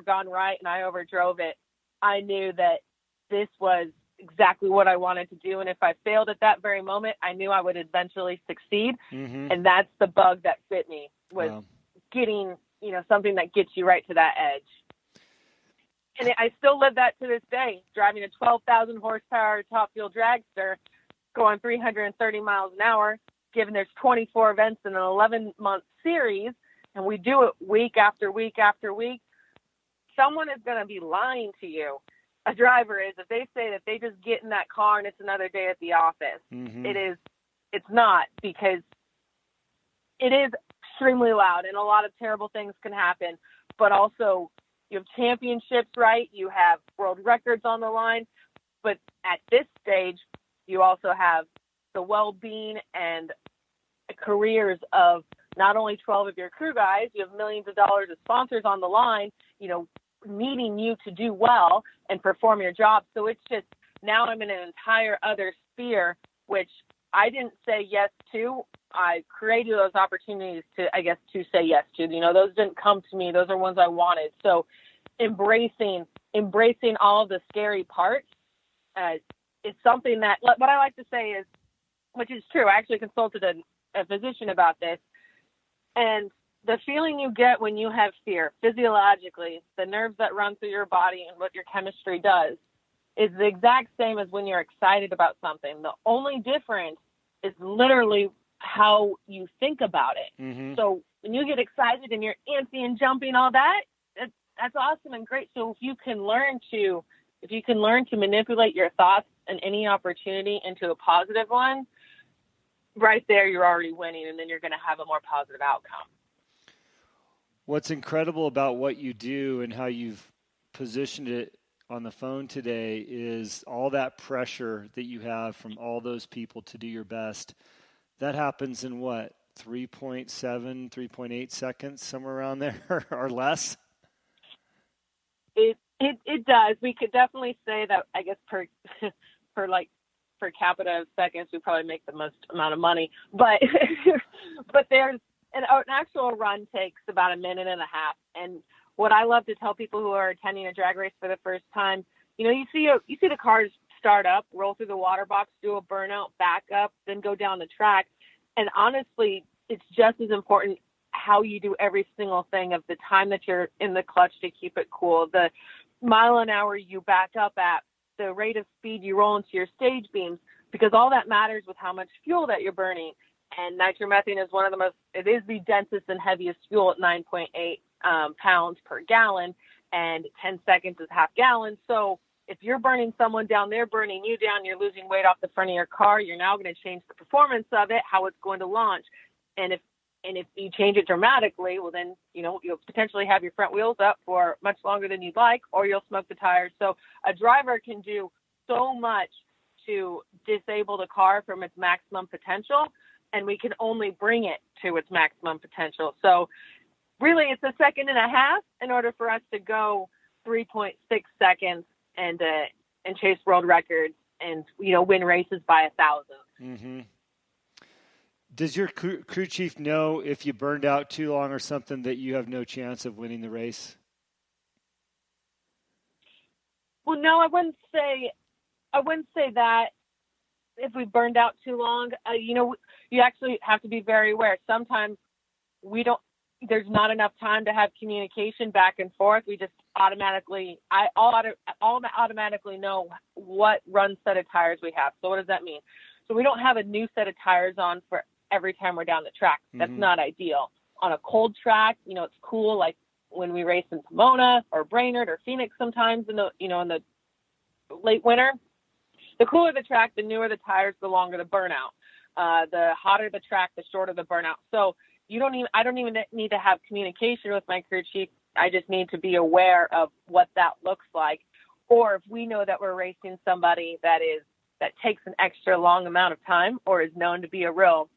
gone right and I overdrove it, I knew that this was exactly what I wanted to do. And if I failed at that very moment, I knew I would eventually succeed. Mm-hmm. And that's the bug that bit me, was getting, something that gets you right to that edge. And I still live that to this day, driving a 12,000 horsepower top fuel dragster, going 330 miles an hour, given there's 24 events in an 11-month series, and we do it week after week after week. Someone is going to be lying to you. A driver is, if they say that they just get in that car and it's another day at the office. Mm-hmm. It's not, because it is extremely loud and a lot of terrible things can happen, but also you have championships, right? You have world records on the line, but at this stage, you also have the well-being and careers of not only 12 of your crew guys, you have millions of dollars of sponsors on the line, needing you to do well and perform your job. So it's just, now I'm in an entire other sphere, which I didn't say yes to. I created those opportunities to say yes to. Those didn't come to me. Those are ones I wanted. So embracing all of the scary parts is something that, what I like to say is, which is true, I actually consulted a physician about this, and the feeling you get when you have fear, physiologically, the nerves that run through your body and what your chemistry does, is the exact same as when you're excited about something. The only difference is literally how you think about it. Mm-hmm. So when you get excited and you're antsy and jumping, all that, that's awesome and great. So if you can learn to manipulate your thoughts and any opportunity into a positive one, right there, you're already winning, and then you're going to have a more positive outcome. What's incredible about what you do and how you've positioned it on the phone today is all that pressure that you have from all those people to do your best. That happens in what, 3.7, 3.8 seconds, somewhere around there or less? It does. We could definitely say that, I guess, per capita of seconds, we probably make the most amount of money. But there's an actual run takes about a minute and a half. And what I love to tell people who are attending a drag race for the first time, you see the cars start up, roll through the water box, do a burnout, back up, then go down the track. And honestly, it's just as important how you do every single thing, of the time that you're in the clutch to keep it cool, the mile an hour you back up at, the rate of speed you roll into your stage beams, because all that matters with how much fuel that you're burning. And nitromethane is it is the densest and heaviest fuel at 9.8 pounds per gallon, and 10 seconds is half gallon. So if you're burning someone down, they're burning you down, you're losing weight off the front of your car, you're now going to change the performance of it, how it's going to launch. And if you change it dramatically, well, then, you'll potentially have your front wheels up for much longer than you'd like, or you'll smoke the tires. So a driver can do so much to disable the car from its maximum potential, and we can only bring it to its maximum potential. So really, it's a second and a half in order for us to go 3.6 seconds and chase world records and, win races by 1,000. Mm-hmm. Does your crew chief know if you burned out too long or something that you have no chance of winning the race? Well, no, I wouldn't say that if we burned out too long. You actually have to be very aware. Sometimes there's not enough time to have communication back and forth. We just automatically know what run set of tires we have. So what does that mean? So we don't have a new set of tires on for every time we're down the track. That's not ideal. On a cold track, it's cool, like when we race in Pomona or Brainerd or Phoenix sometimes in the late winter. The cooler the track, the newer the tires, the longer the burnout. The hotter the track, the shorter the burnout. So I don't even need to have communication with my crew chief. I just need to be aware of what that looks like. Or if we know that we're racing somebody that takes an extra long amount of time, or is known to be a real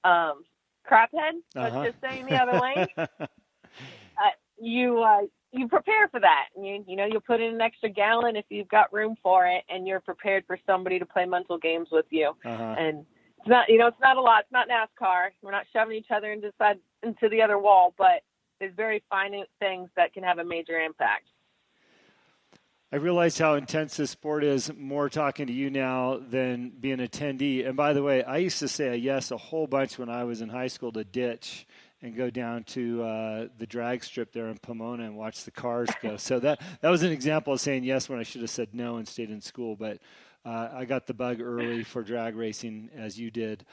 craphead, let's just say, in the other lane, you prepare for that. You'll put in an extra gallon if you've got room for it, and you're prepared for somebody to play mental games with you. And it's not, it's not a lot. It's not NASCAR. We're not shoving each other into the other wall, but there's very fine things that can have a major impact. I realize how intense this sport is, more talking to you now than being an attendee. And by the way, I used to say a yes a whole bunch when I was in high school to ditch and go down to the drag strip there in Pomona and watch the cars go. So that was an example of saying yes when I should have said no and stayed in school. But I got the bug early for drag racing, as you did.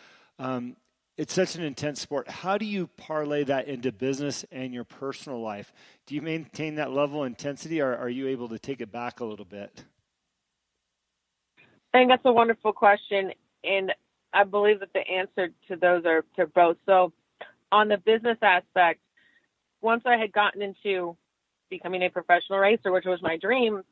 It's such an intense sport. How do you parlay that into business and your personal life? Do you maintain that level of intensity, or are you able to take it back a little bit? I think that's a wonderful question, and I believe that the answer to those are to both. So on the business aspect, once I had gotten into becoming a professional racer, which was my dream,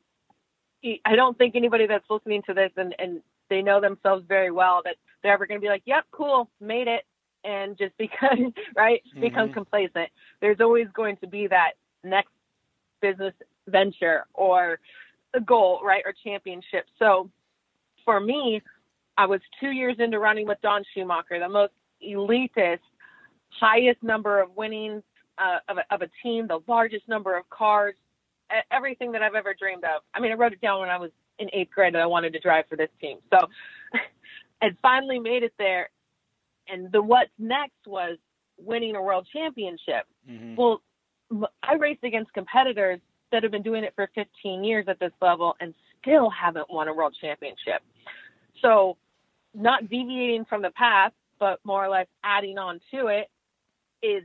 I don't think anybody that's listening to this and they know themselves very well that they're ever going to be like, yep, cool, made it, and just become, right, become complacent. There's always going to be that next business venture or a goal, right, or championship. So for me, I was 2 years into running with Don Schumacher, the most elitist, highest number of winnings of a team, the largest number of cars, everything that I've ever dreamed of. I mean, I wrote it down when I was in 8th grade that I wanted to drive for this team. So I finally made it there. And the what's next was winning a world championship. Well, I raced against competitors that have been doing it for 15 years at this level and still haven't won a world championship. So not deviating from the path, but more or less adding on to it, is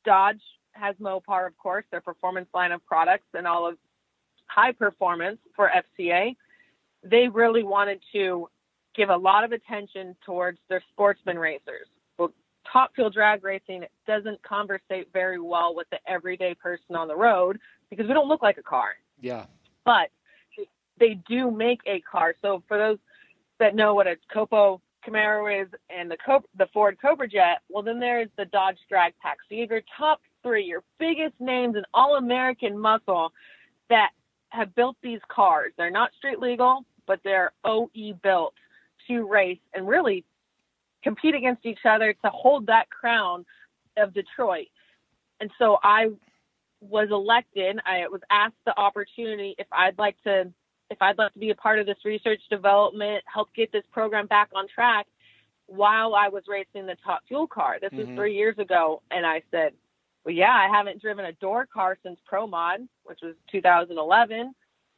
Dodge has Mopar, of course, their performance line of products and all of high performance for FCA. They really wanted to give a lot of attention towards their sportsman racers. Well, Top Fuel drag racing doesn't conversate very well with the everyday person on the road because we don't look like a car. Yeah. But they do make a car. So for those that know what a Copo Camaro is and the Ford Cobra Jet, well, then there's the Dodge Drag Pack. So you have your top three, your biggest names in all-American muscle that have built these cars. They're not street legal, but they're OE built to race and really compete against each other to hold that crown of Detroit. And so I was elected. I was asked the opportunity if I'd like to be a part of this research development, help get this program back on track while I was racing the Top Fuel car. This was 3 years ago. And I said, well, yeah, I haven't driven a door car since Pro Mod, which was 2011.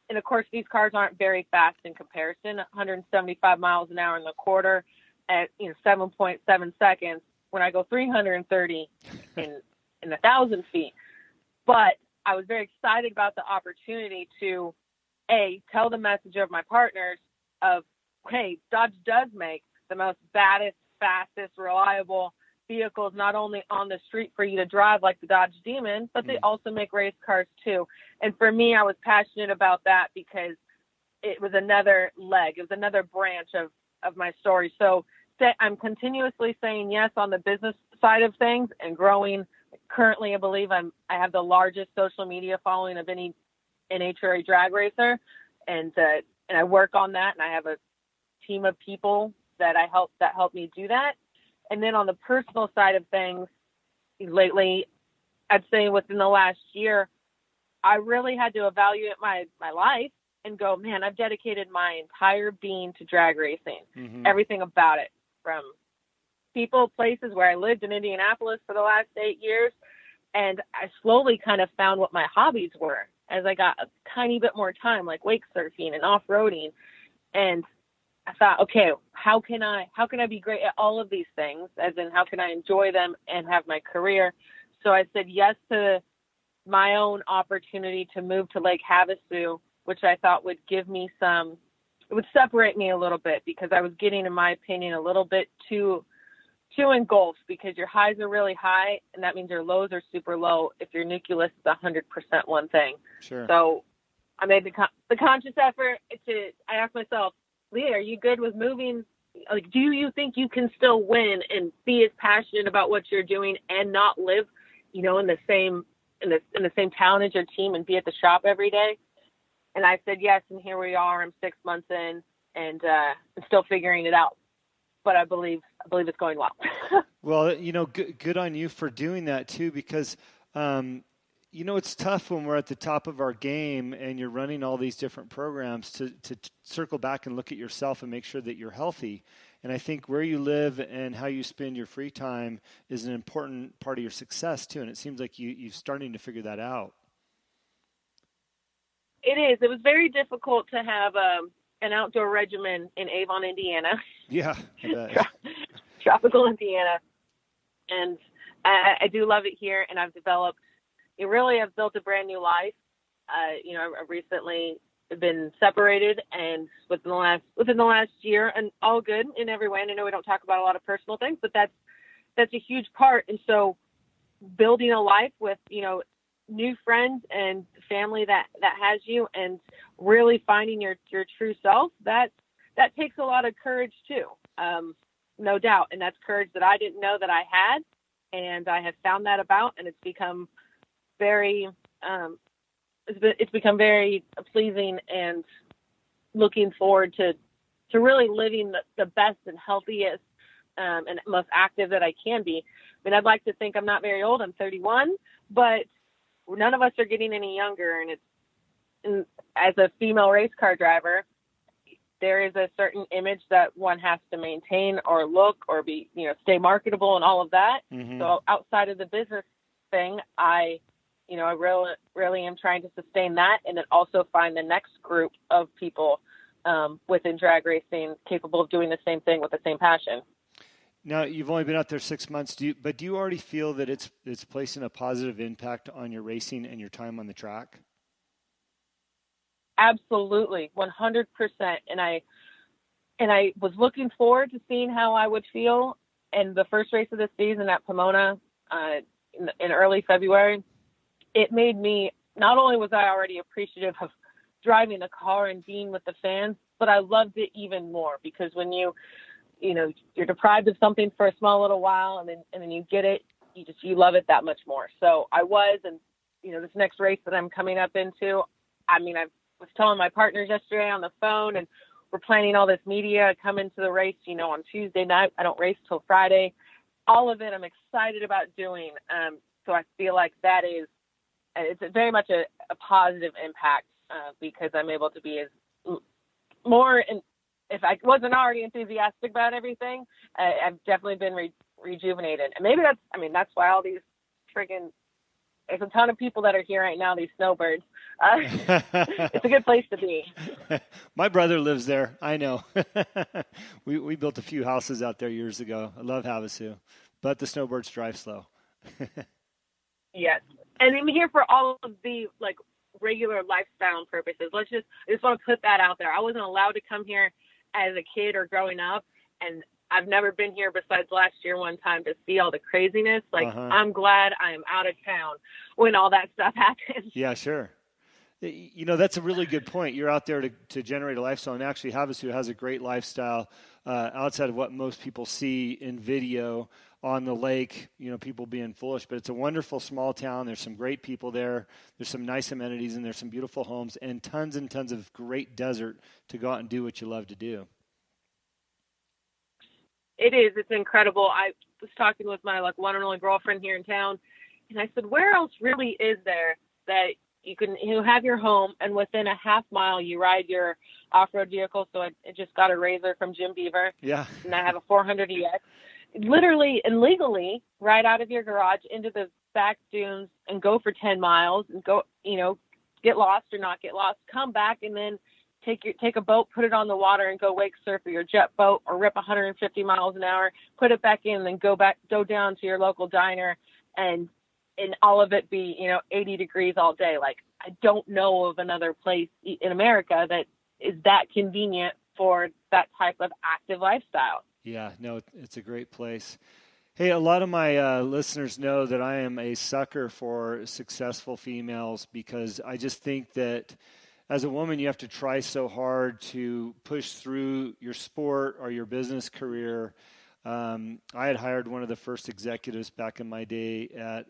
And of course, these cars aren't very fast in comparison, 175 miles an hour in the quarter at 7.7 seconds when I go 330 in 1,000 feet. But I was very excited about the opportunity to, tell the message of my partners of, hey, Dodge does make the most baddest, fastest, reliable vehicles, not only on the street for you to drive like the Dodge Demon, but they also make race cars too. And for me, I was passionate about that because it was another leg. It was another branch of my story. So I'm continuously saying yes on the business side of things and growing. Currently, I believe I have the largest social media following of any NHRA drag racer. And I work on that. And I have a team of people that help me do that. And then on the personal side of things, lately, I'd say within the last year, I really had to evaluate my life and go, man, I've dedicated my entire being to drag racing, everything about it, from people, places where I lived in Indianapolis for the last 8 years. And I slowly kind of found what my hobbies were as I got a tiny bit more time, like wake surfing and off-roading. And I thought, okay, how can I be great at all of these things? As in, how can I enjoy them and have my career? So I said yes to my own opportunity to move to Lake Havasu, which I thought would give me it would separate me a little bit because I was getting, in my opinion, a little bit too engulfed because your highs are really high and that means your lows are super low if your nucleus is 100% one thing. Sure. So I made the conscious effort I asked myself, Leah, are you good with moving? Like, do you think you can still win and be as passionate about what you're doing and not live, in the same town as your team and be at the shop every day? And I said yes, and here we are. I'm 6 months in, and I'm still figuring it out. But I believe it's going well. Well, good on you for doing that too, because It's tough when we're at the top of our game and you're running all these different programs to circle back and look at yourself and make sure that you're healthy. And I think where you live and how you spend your free time is an important part of your success too. And it seems like you're starting to figure that out. It is. It was very difficult to have an outdoor regimen in Avon, Indiana. Yeah, I bet. Tropical Indiana. And I do love it here. And I've built a brand new life. I've recently been separated, and within the last year, and all good in every way. And I know we don't talk about a lot of personal things, but that's a huge part. And so building a life with, new friends and family that has you, and really finding your true self, that takes a lot of courage too. No doubt. And that's courage that I didn't know that I had. And I have found that about, and it's become very, it's become very pleasing, and looking forward to really living the best and healthiest and most active that I can be. I mean, I'd like to think I'm not very old. I'm 31, but none of us are getting any younger. And as a female race car driver, there is a certain image that one has to maintain or look or be, stay marketable and all of that. Mm-hmm. So outside of the business thing, I really am trying to sustain that, and then also find the next group of people within drag racing capable of doing the same thing with the same passion. Now, you've only been out there 6 months. Do you already feel that it's placing a positive impact on your racing and your time on the track? Absolutely, 100%. And I was looking forward to seeing how I would feel. And the first race of the season at Pomona in early February, it made me, not only was I already appreciative of driving the car and being with the fans, but I loved it even more, because when you're deprived of something for a small little while, and then you get it, you love it that much more. So I was, and this next race that I'm coming up into, I was telling my partners yesterday on the phone, and we're planning all this media coming to the race, on Tuesday night. I don't race till Friday. All of it I'm excited about doing. So I feel like it's very much a positive impact, because I'm able to be as more, and if I wasn't already enthusiastic about everything, I've definitely been rejuvenated. And maybe that's why all these there's a ton of people that are here right now, these snowbirds. It's a good place to be. My brother lives there. I know. We built a few houses out there years ago. I love Havasu, but the snowbirds drive slow. Yes. And I'm here for all of the regular lifestyle purposes. I just want to put that out there. I wasn't allowed to come here as a kid or growing up, and I've never been here besides last year one time to see all the craziness. I'm glad I am out of town when all that stuff happens. Yeah, sure. That's a really good point. You're out there to generate a lifestyle, and actually Havasu has a great lifestyle outside of what most people see in video on the lake, people being foolish, but it's a wonderful small town. There's some great people there. There's some nice amenities, and there's some beautiful homes and tons of great desert to go out and do what you love to do. It is. It's incredible. I was talking with my one and only girlfriend here in town, and I said, where else really is there that you can have your home, and within a half mile you ride your off-road vehicle? So I just got a Razor from Jim Beaver. Yeah. And I have a 400 EX. Literally and legally ride out of your garage into the back dunes and go for 10 miles and go, get lost or not get lost, come back, and then take a boat, put it on the water, and go wake surf or your jet boat, or rip 150 miles an hour, put it back in, and then go down to your local diner, and all of it be 80 degrees all day. I don't know of another place in America that is that convenient for that type of active lifestyle. Yeah, no, it's a great place. Hey, a lot of my listeners know that I am a sucker for successful females, because I just think that as a woman, you have to try so hard to push through your sport or your business career. I had hired one of the first executives back in my day at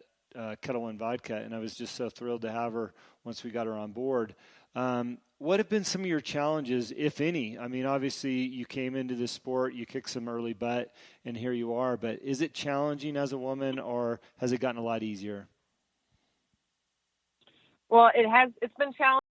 Kettle One Vodka, and I was just so thrilled to have her once we got her on board. What have been some of your challenges, if any? Obviously you came into this sport, you kicked some early butt, and here you are, but is it challenging as a woman, or has it gotten a lot easier? Well, it's been challenging